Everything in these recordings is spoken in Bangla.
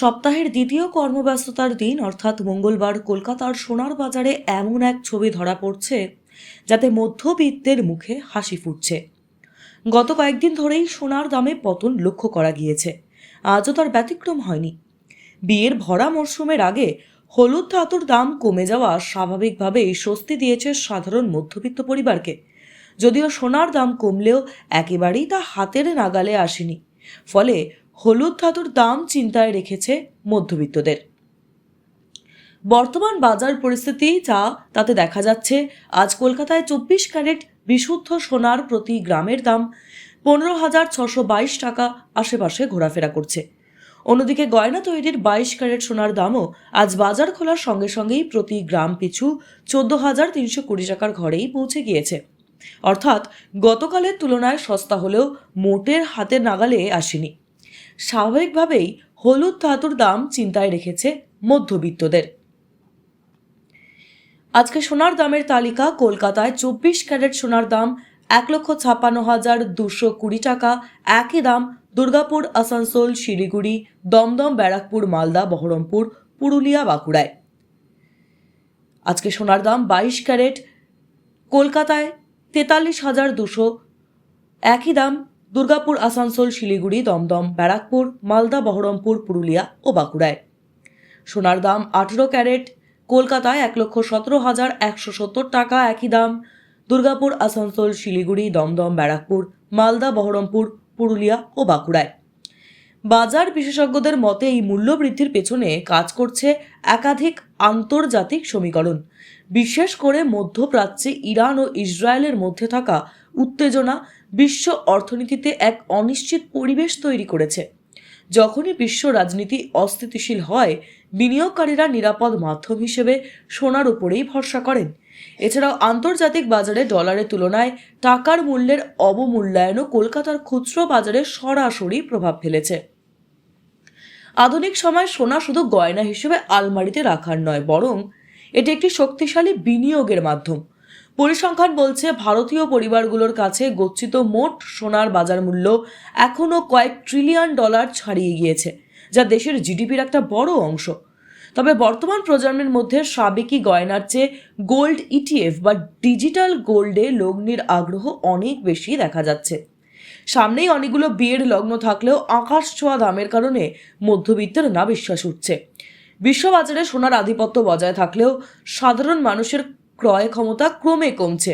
সপ্তাহের দ্বিতীয় কর্মব্যস্ততার দিন অর্থাৎ মঙ্গলবার কলকাতার সোনার বাজারে এমন এক ছবি ধরা পড়ছে যাতে মধ্যবিত্তের মুখে হাসি ফুটছে। গত কয়েকদিন ধরেই সোনার দামে পতন লক্ষ্য করা গিয়েছে, আজও তার ব্যতিক্রম হয়নি। বিয়ের ভরা মরশুমের আগে হলুদ ধাতুর দাম কমে যাওয়া স্বাভাবিকভাবেই স্বস্তি দিয়েছে সাধারণ মধ্যবিত্ত পরিবারকে। যদিও সোনার দাম কমলেও একেবারেই তা হাতের নাগালে আসেনি, ফলে হলুদ ধাতুর দাম চিন্তায় রেখেছে মধ্যবিত্তদের। বর্তমান বাজার পরিস্থিতি তাতে দেখা যাচ্ছে আজ কলকাতায় 24 ক্যারেট বিশুদ্ধ সোনার প্রতি গ্রামের দাম 15,622 টাকা আশেপাশে ঘোরাফেরা করছে। অন্যদিকে গয়না তৈরির 22 ক্যারেট সোনার দামও আজ বাজার খোলার সঙ্গে সঙ্গেই প্রতি গ্রাম পিছু 14,320 টাকার ঘরেই পৌঁছে গিয়েছে। অর্থাৎ গতকালের তুলনায় সস্তা হলেও মোটের হাতের নাগালে আসেনি। স্বাভাবিকভাবেই হলুদ ধাতুর দাম চিন্তায় রেখেছে মধ্যবিত্তদের। আজকে সোনার দামের তালিকা। কলকাতায় 24 ক্যারেট সোনার দাম 1,56,220 টাকা। একই দাম দুর্গাপুর, আসানসোল, শিলিগুড়ি, দমদম, ব্যারাকপুর, মালদা, বহরমপুর, পুরুলিয়া, বাঁকুড়ায়। আজকে সোনার দাম 22 ক্যারেট কলকাতায় 43,200। একই দাম দুর্গাপুর, আসানসোল, শিলিগুড়ি, দমদম, ব্যারাকপুর, মালদা, বহরমপুর, পুরুলিয়া ও বাঁকুড়ায়। সোনার দাম 18 ক্যারেট কলকাতায় 1,17,170 টাকা। একই দাম দুর্গাপুর, আসানসোল, শিলিগুড়ি, দমদম, ব্যারাকপুর, মালদা, বহরমপুর, পুরুলিয়া ও বাঁকুড়ায়। বাজার বিশেষজ্ঞদের মতে এই মূল্য বৃদ্ধির পেছনে কাজ করছে একাধিক আন্তর্জাতিক সমীকরণ। বিশেষ করে মধ্যপ্রাচ্যে ইরান ও ইসরায়েলের মধ্যে থাকা উত্তেজনা বিশ্ব অর্থনীতিতে এক অনিশ্চিত পরিবেশ তৈরি করেছে। যখনই বিশ্ব রাজনীতি অস্থিতিশীল হয়, বিনিয়োগকারীরা নিরাপদ মাধ্যম হিসেবে সোনার উপরেই ভরসা করেন। এছাড়াও আন্তর্জাতিক বাজারে ডলারের তুলনায় টাকার মূল্যের অবমূল্যায়নও কলকাতার খুচরো বাজারে সরাসরি প্রভাব ফেলেছে। আধুনিক সময়ে সোনা শুধু গয়না হিসেবে আলমারিতে রাখার নয়, বরং এটি একটি শক্তিশালী বিনিয়োগের মাধ্যম। পরিসংখ্যান বলছে ভারতীয় পরিবারগুলোর কাছে গচ্ছিত মোট সোনার বাজার মূল্য এখনও কয়েক ট্রিলিয়ন ডলার ছাড়িয়ে গিয়েছে, যা দেশের জিডিপির একটা বড় অংশ। তবে বর্তমান প্রজন্মের মধ্যে সাবেকি গয়নার চেয়ে গোল্ড ইটিএফ বা ডিজিটাল গোল্ডে লগ্নির আগ্রহ অনেক বেশি দেখা যাচ্ছে। সামনেই অনেকগুলো বিয়ের লগ্ন থাকলেও আকাশ ছোঁয়া দামের কারণে মধ্যবিত্তের না বিশ্বাস উঠছে। বিশ্ববাজারে সোনার আধিপত্য বজায় থাকলেও সাধারণ মানুষের ক্রয় ক্ষমতা ক্রমে কমছে।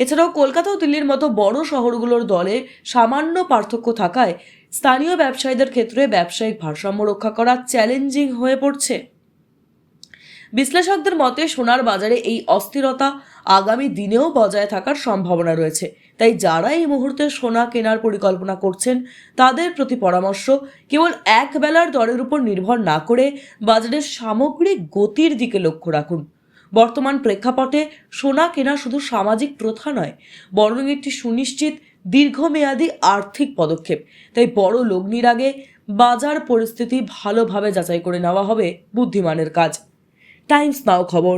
এছাড়াও কলকাতা ও দিল্লির মতো বড় শহরগুলোর দলে সামান্য পার্থক্য থাকায় স্থানীয় ব্যবসায়ীদের ক্ষেত্রে ব্যবসায়িক ভারসাম্য রক্ষা করা চ্যালেঞ্জিং হয়ে পড়ছে। বিশ্লেষকদের মতে সোনার বাজারে এই অস্থিরতা আগামী দিনেও বজায় থাকার সম্ভাবনা রয়েছে। তাই যারা এই মুহূর্তে সোনা কেনার পরিকল্পনা করছেন, তাদের প্রতি পরামর্শ কেবল এক বেলার দরের উপর নির্ভর না করে বাজারের সামগ্রিক গতির দিকে লক্ষ্য রাখুন। বর্তমান প্রেক্ষাপটে সোনা কেনা শুধু সামাজিক প্রথা নয়, বরং একটি সুনিশ্চিত দীর্ঘমেয়াদী আর্থিক পদক্ষেপ। তাই বড় লগ্নির আগে বাজার পরিস্থিতি ভালোভাবে যাচাই করে নেওয়া হবে বুদ্ধিমানের কাজ। টাইমস নাও খবর।